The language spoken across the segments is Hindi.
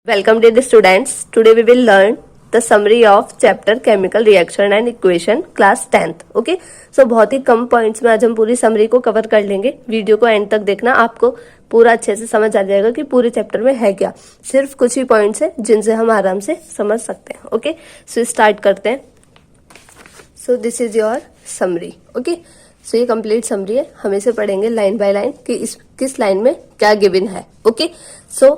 Welcome dear students. Today we will learn the summary of chapter chemical reaction and equation class 10th. Okay. So बहुत ही कम पॉइंट्स में आज हम पूरी समरी को कवर कर लेंगे. वीडियो को एंड तक देखना, आपको पूरा अच्छे से समझ आ जाएगा कि पूरे चैप्टर में है क्या. सिर्फ कुछ ही पॉइंट्स हैं जिनसे हम आराम से समझ सकते हैं. ओके. सो स्टार्ट करते हैं. So this is your summary. Okay. So ये कंप्लीट समरी है. हम इसे पढ़ेंगे लाइन बाय लाइन कि इस किस लाइन में क्या गिवन है. ओके. सो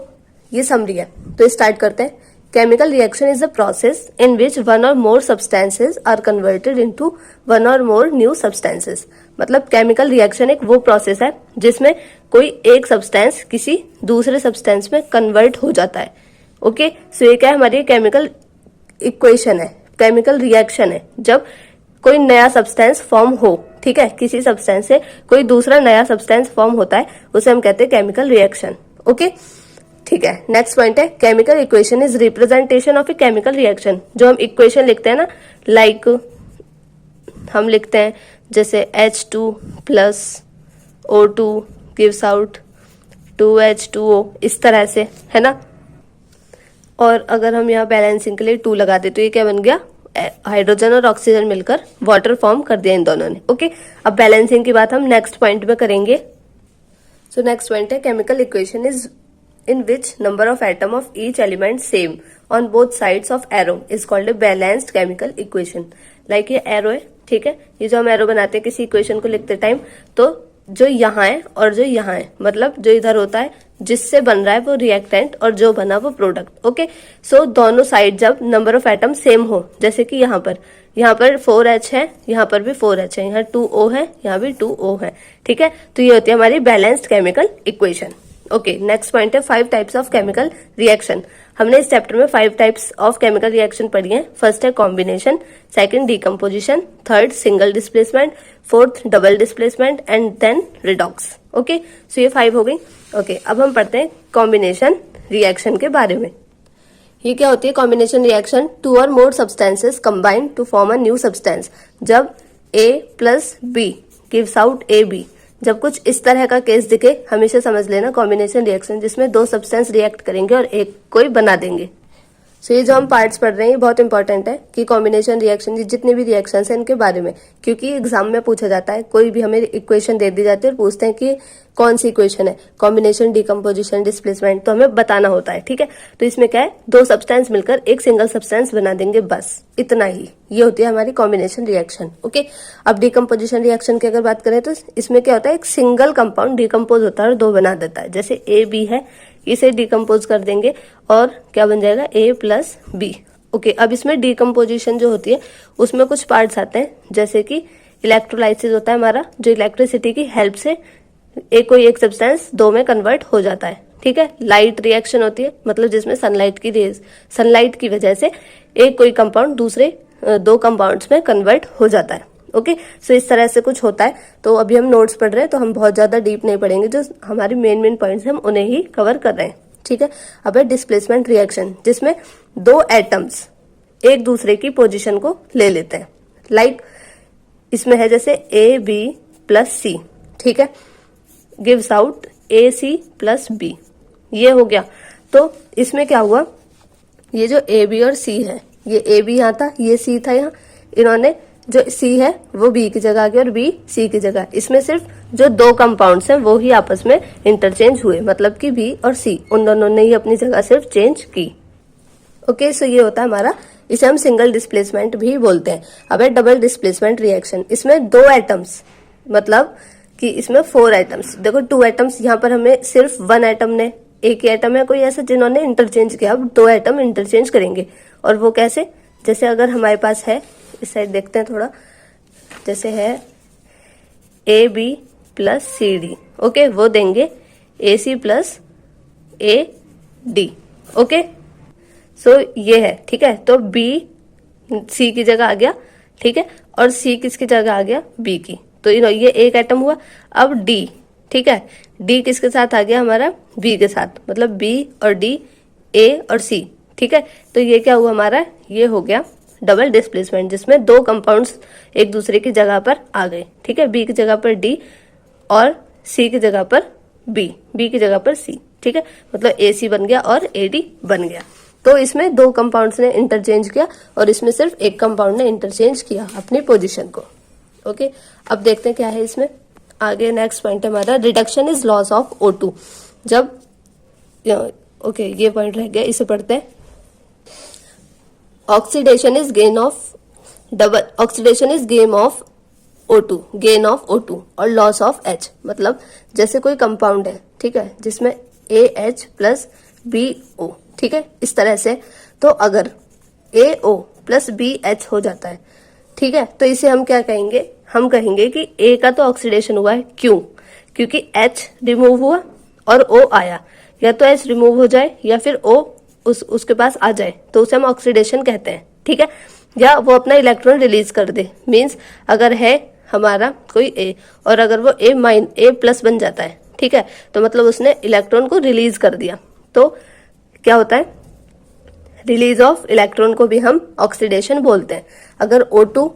ये समरी है तो स्टार्ट करते हैं. Chemical reaction is a process in which one or more substances are converted into one or more new substances. मतलब केमिकल रिएक्शन एक वो प्रोसेस है जिसमें कोई एक सब्सटेंस किसी दूसरे सब्सटेंस में कन्वर्ट हो जाता है. ओके. सो ये क्या है, हमारी केमिकल इक्वेशन है, केमिकल रिएक्शन है जब कोई नया सब्सटेंस फॉर्म हो. ठीक है, किसी सब्सटेंस से कोई दूसरा नया सब्सटेंस फॉर्म होता है, उसे हम कहते हैं केमिकल रिएक्शन. ओके. ठीक है. नेक्स्ट पॉइंट है chemical equation is representation of a chemical reaction. जो हम इक्वेशन लिखते हैं ना, लाइक हम लिखते हैं जैसे H2 plus O2 gives out 2H2O, इस तरह से, है ना. और अगर हम यहाँ बैलेंसिंग के लिए 2 लगा दे तो ये क्या बन गया, हाइड्रोजन और ऑक्सीजन मिलकर वाटर फॉर्म कर दिया इन दोनों ने. ओके. अब बैलेंसिंग की बात हम नेक्स्ट पॉइंट में करेंगे. सो नेक्स्ट पॉइंट है chemical equation is in which number of atom of each element same on both sides of arrow is called a balanced chemical equation. Like ये arrow है. ठीक है. ये जो हम arrow बनाते हैं किसी इक्वेशन को लिखते टाइम, तो जो यहाँ है और जो यहाँ है, मतलब जो इधर होता है जिससे बन रहा है वो रिएक्टेंट और जो बना वो प्रोडक्ट. ओके. सो दोनों साइड जब नंबर ऑफ एटम सेम हो, जैसे कि यहाँ पर 4H है, यहाँ पर भी 4H है, यहाँ 2O है, यहाँ भी 2O है. ठीक है. तो ये होती है हमारी balanced chemical equation. Okay. Next point है 5 टाइप्स ऑफ केमिकल रिएक्शन. हमने इस चैप्टर में 5 टाइप्स ऑफ केमिकल रिएक्शन पढ़ी है. फर्स्ट है combination, second decomposition, third single displacement, fourth double displacement and then redox. Okay. So ये 5 हो गई. ओके. अब हम पढ़ते हैं कॉम्बिनेशन रिएक्शन के बारे में. ये क्या होती है कॉम्बिनेशन रिएक्शन? 2 और more substances combine to form a new substance. जब A plus B gives out AB, जब कुछ इस तरह का केस दिखे, हमेशा समझ लेना कॉम्बिनेशन रिएक्शन जिसमें 2 सब्सटेंस रिएक्ट करेंगे और एक कोई बना देंगे. सो ये जो हम पार्ट्स पढ़ रहे हैं ये बहुत इंपॉर्टेंट है कि कॉम्बिनेशन रिएक्शन जितने भी रिएक्शंस हैं इनके बारे में, क्योंकि एग्जाम में पूछा जाता है. कोई भी हमें इक्वेशन दे दी जाती है और पूछते हैं कि कौन सी इक्वेशन है, कॉम्बिनेशन, डीकम्पोजिशन, डिस्प्लेसमेंट, तो हमें बताना होता है. ठीक है. तो इसमें क्या है, 2 सब्सटेंस मिलकर एक सिंगल सब्सटेंस बना देंगे, बस इतना ही. ये होती है हमारी कॉम्बिनेशन रिएक्शन. ओके. अब डीकम्पोजिशन रिएक्शन की अगर बात करें तो इसमें क्या होता है, एक सिंगल कंपाउंड डिकम्पोज होता है और 2 बना देता है. जैसे AB है, इसे डिकम्पोज कर देंगे और क्या बन जाएगा, A प्लस B. ओके. अब इसमें डिकम्पोजिशन जो होती है उसमें कुछ पार्ट्स आते हैं, जैसे कि इलेक्ट्रोलाइसिस होता है हमारा, जो इलेक्ट्रिसिटी की हेल्प से कोई एक सब्सटेंस 2 में कन्वर्ट हो जाता है. ठीक है. लाइट रिएक्शन होती है, मतलब जिसमें सनलाइट की वजह से एक कोई कंपाउंड दूसरे 2 कंपाउंड्स में कन्वर्ट हो जाता है. ओके. सो इस तरह से कुछ होता है. तो अभी हम नोट्स पढ़ रहे हैं तो हम बहुत ज्यादा डीप नहीं पढ़ेंगे, जो हमारे मेन पॉइंट्स हम उन्हें ही कवर कर रहे हैं. ठीक है. अब है डिस्प्लेसमेंट रिएक्शन, जिसमें 2 एटम्स एक दूसरे की पोजीशन को ले लेते हैं. लाइक इसमें है जैसे AB प्लस C. ठीक है. Gives out AC plus B. ये हो गया. तो इसमें क्या हुआ, ये जो AB और C है, ये AB यहाँ था, ये C था यहाँ, इन्होंने जो C है वो B की जगह आ गया और B C की जगह. इसमें सिर्फ जो 2 कंपाउंड्स हैं वो ही आपस में इंटरचेंज हुए, मतलब कि B और C उन दोनों ने ही अपनी जगह सिर्फ चेंज की. ओके. सो ये होता है हमारा, इसे हम सिंगल डिस्प्लेसमेंट भी बोलते हैं. अब है डबल डिस्प्लेसमेंट रिएक्शन. इसमें 2 एटम्स, मतलब कि इसमें 4 एटम्स. देखो 2 एटम्स, यहाँ पर हमें सिर्फ 1 एटम ने, एक ही एटम है कोई ऐसा जिन्होंने इंटरचेंज किया. अब 2 एटम इंटरचेंज करेंगे. और वो कैसे, जैसे अगर हमारे पास है, इस साइड देखते हैं थोड़ा, जैसे है AB प्लस CD. ओके. वो देंगे AC plus AD. Okay. So ये है. ठीक है. तो B C की जगह आ गया. ठीक है. और C किसकी जगह आ गया, B की. तो ये एक एटम हुआ. अब D. ठीक है. D किसके साथ आ गया हमारा, B के साथ, मतलब B और D, A और C. ठीक है. तो ये क्या हुआ हमारा, ये हो गया डबल डिस्प्लेसमेंट, जिसमें 2 कंपाउंड्स एक दूसरे की जगह पर आ गए. ठीक है. B की जगह पर D और C की जगह पर B की जगह पर C. ठीक है, मतलब AC बन गया और AD बन गया। तो इसमें दो कंपाउंड्स ने इंटरचेंज किया और इसमें सिर्फ एक कंपाउंड ने इंटरचेंज किया अपनी पोजीशन को। ओके, अब देखते हैं क्या है इसमें आगे। नेक्स्ट पॉइंट है हमारा reduction is loss of O2। जब ओके ये पॉइंट रह गया, इसे पढ़ते हैं। Oxidation is gain of O2, gain of O2 और लॉस ऑफ H। मतलब जैसे कोई कंपाउंड है, ठीक है, जिसमें AH प्लस BO, ठीक है, इस तरह से। तो अगर AO प्लस BH हो जाता है, ठीक है, तो इसे हम क्या कहेंगे? हम कहेंगे कि A का तो ऑक्सीडेशन हुआ है। क्यों? क्योंकि H रिमूव हुआ और O आया। या तो H रिमूव हो जाए या फिर O उसके पास आ जाए, तो उसे हम ऑक्सीडेशन कहते हैं, ठीक है। या वो अपना इलेक्ट्रॉन रिलीज कर दे। मीन्स अगर है हमारा कोई A और अगर वो A प्लस बन जाता है, ठीक है, तो मतलब उसने इलेक्ट्रॉन को रिलीज कर दिया। तो क्या होता है? रिलीज ऑफ इलेक्ट्रॉन को भी हम ऑक्सीडेशन बोलते हैं। अगर O2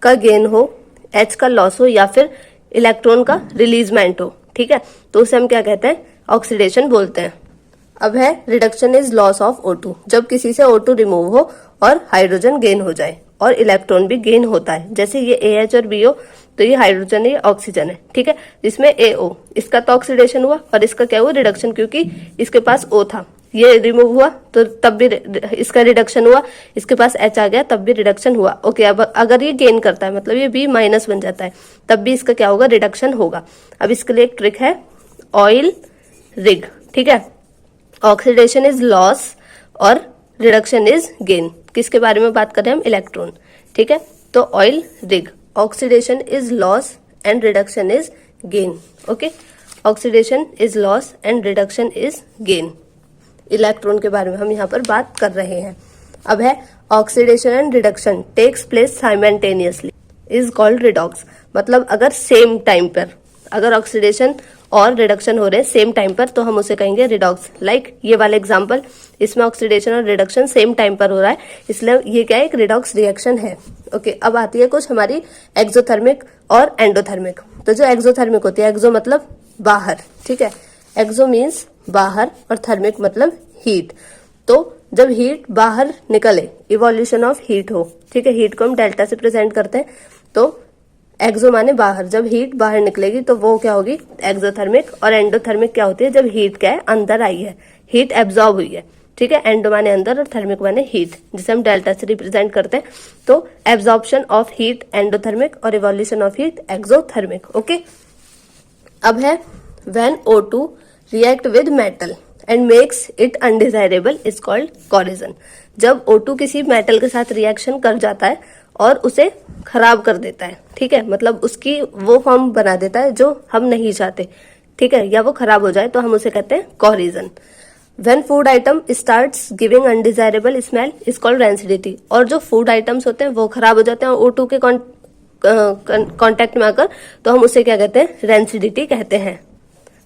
का गेन हो, H का लॉस हो या फिर इलेक्ट्रॉन का रिलीजमेंट हो, ठीक है, तो उसे हम क्या कहते हैं? ऑक्सीडेशन बोलते हैं। अब है reduction is loss of O2। जब किसी से O2 रिमूव हो और हाइड्रोजन गेन हो जाए और इलेक्ट्रॉन भी गेन होता है। जैसे ये AH और BO, तो ये हाइड्रोजन है, ये ऑक्सीजन है, ठीक है। इसमें AO, इसका तो ऑक्सीडेशन हुआ और इसका क्या हुआ? रिडक्शन, क्योंकि इसके पास O था, ये रिमूव हुआ तो तब भी इसका रिडक्शन हुआ। इसके पास H आ गया तब भी रिडक्शन हुआ। ओके, अब अगर ये गेन करता है, मतलब ये B माइनस बन जाता है, तब भी इसका क्या होगा? रिडक्शन होगा। अब इसके लिए एक ट्रिक है, ऑयल रिग, ठीक है। ऑक्सीडेशन इज लॉस और रिडक्शन इज गेन। किसके बारे में बात कर रहे हैं हम? इलेक्ट्रॉन, ठीक है। तो oil rig, oxidation is loss and reduction is gain. Okay, oxidation is loss and reduction is gain. Electron के बारे में हम यहाँ पर बात कर रहे हैं। अब है oxidation and reduction takes place simultaneously is called redox. मतलब अगर सेम टाइम पर अगर ऑक्सीडेशन और रिडक्शन हो रहे हैं सेम टाइम पर, तो हम उसे कहेंगे रिडॉक्स। लाइक ये वाला एग्जांपल, इसमें ऑक्सीडेशन और रिडक्शन सेम टाइम पर हो रहा है, इसलिए ये क्या है? एक रिडॉक्स रिएक्शन है। ओके, अब आती है कुछ हमारी एक्सोथर्मिक और एंडोथर्मिक। तो जो एक्सोथर्मिक होती है, एक्सो मतलब बाहर, ठीक है, एक्सो मीन्स बाहर और थर्मिक मतलब हीट। तो जब हीट बाहर निकले, इवोल्यूशन ऑफ हीट हो, ठीक है, हीट को हम डेल्टा से प्रेजेंट करते हैं। तो एक्सो माने बाहर, जब हीट बाहर निकलेगी तो वो क्या होगी? एक्सोथर्मिक। और एंडोथर्मिक क्या होती है? जब हीट क्या है? अंदर आई है, हीट एब्जॉर्ब हुई है, ठीक है। एंडो माने अंदर और थर्मिक माने हीट, जिसे हम डेल्टा से रिप्रेजेंट करते हैं। तो एब्जॉर्प्शन ऑफ हीट एंडोथर्मिक और evolution of heat exothermic. Okay, अब है when O2 react with metal and makes it undesirable is called corrosion. जब O2 किसी मेटल के साथ रिएक्शन कर जाता है और उसे खराब कर देता है, ठीक है, मतलब उसकी वो फॉर्म बना देता है जो हम नहीं चाहते, ठीक है, या वो खराब हो जाए, तो हम उसे कहते हैं corrosion. When food item starts giving undesirable smell is called rancidity. और जो फूड आइटम्स होते हैं वो खराब हो जाते हैं O2 के कांटेक्ट में आकर, तो हम उसे क्या कहते हैं? रेंसिडिटी कहते हैं।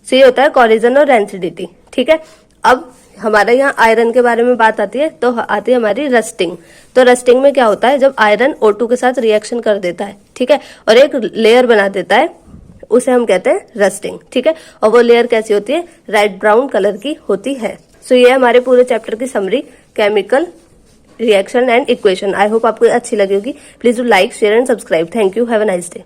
सो ये होता है कोरिजन और रेंसिडिटी, ठीक है। अब हमारे यहाँ आयरन के बारे में बात आती है, तो आती है हमारी रस्टिंग। तो रस्टिंग में क्या होता है? जब आयरन O2 के साथ रिएक्शन कर देता है, ठीक है, और एक लेयर बना देता है, उसे हम कहते हैं रस्टिंग, ठीक है। और वो लेयर कैसी होती है? रेड ब्राउन कलर की होती है। सो ये हमारे पूरे चैप्टर की summary, chemical reaction and equation. I hope आपको अच्छी लगी होगी। Please do like, share and subscribe. Thank you, have a nice day.